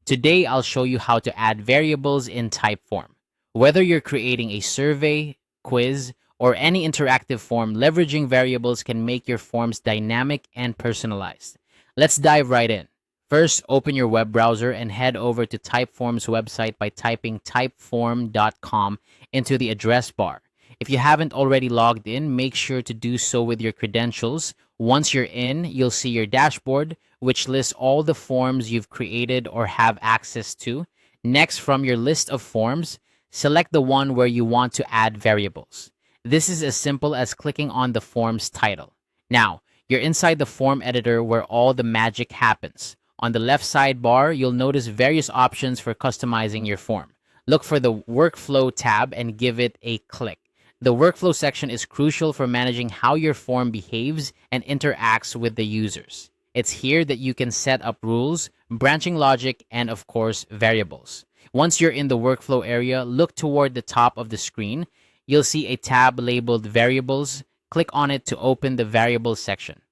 Today, I'll show you how to add variables in Typeform. Whether you're creating a survey, quiz, or any interactive form, leveraging variables can make your forms dynamic and personalized. Let's dive right in. First, open your web browser and head over to Typeform's website by typing typeform.com into the address bar. If you haven't already logged in, make sure to do so with your credentials. Once you're in, you'll see your dashboard, which lists all the forms you've created or have access to. Next, from your list of forms, select the one where you want to add variables. This is as simple as clicking on the form's title. Now, you're inside the form editor where all the magic happens. On the left sidebar, you'll notice various options for customizing your form. Look for the Workflow tab and give it a click. The Workflow section is crucial for managing how your form behaves and interacts with the users. It's here that you can set up rules, branching logic, and of course, variables. Once you're in the Workflow area, look toward the top of the screen. You'll see a tab labeled Variables. Click on it to open the Variables section.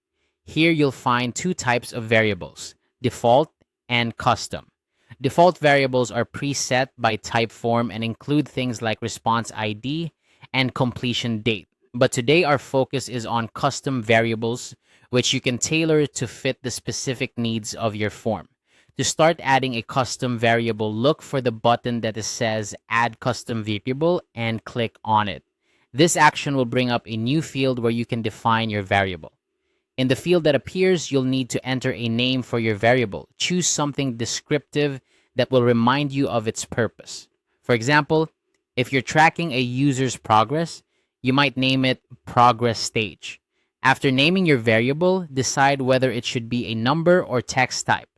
Here you'll find two types of variables: default and custom. Default variables are preset by Typeform and include things like response ID and completion date. But today our focus is on custom variables, which you can tailor to fit the specific needs of your form. To start adding a custom variable, look for the button that says Add Custom Variable and click on it. This action will bring up a new field where you can define your variable. In the field that appears, you'll need to enter a name for your variable. Choose something descriptive that will remind you of its purpose. For example, if you're tracking a user's progress, you might name it Progress Stage. After naming your variable, decide whether it should be a number or text type.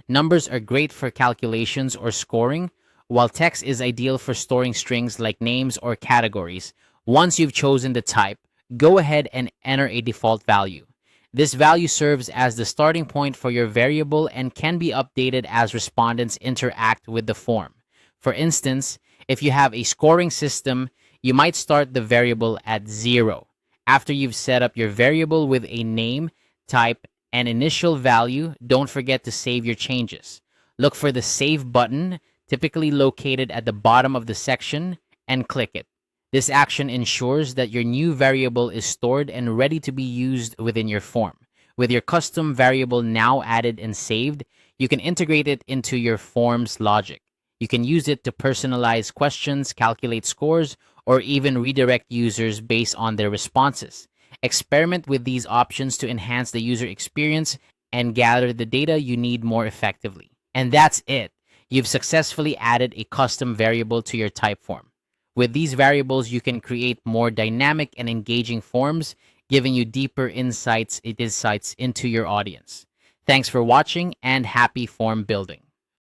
Numbers are great for calculations or scoring, while text is ideal for storing strings like names or categories. Once you've chosen the type, go ahead and enter a default value. This value serves as the starting point for your variable and can be updated as respondents interact with the form. For instance, if you have a scoring system, you might start the variable at 0. After you've set up your variable with a name, type, and initial value, don't forget to save your changes. Look for the Save button, typically located at the bottom of the section, and click it. This action ensures that your new variable is stored and ready to be used within your form. With your custom variable now added and saved, you can integrate it into your form's logic. You can use it to personalize questions, calculate scores, or even redirect users based on their responses. Experiment with these options to enhance the user experience and gather the data you need more effectively. And that's it. You've successfully added a custom variable to your Typeform. With these variables, you can create more dynamic and engaging forms, giving you deeper insights into your audience. Thanks for watching and happy form building.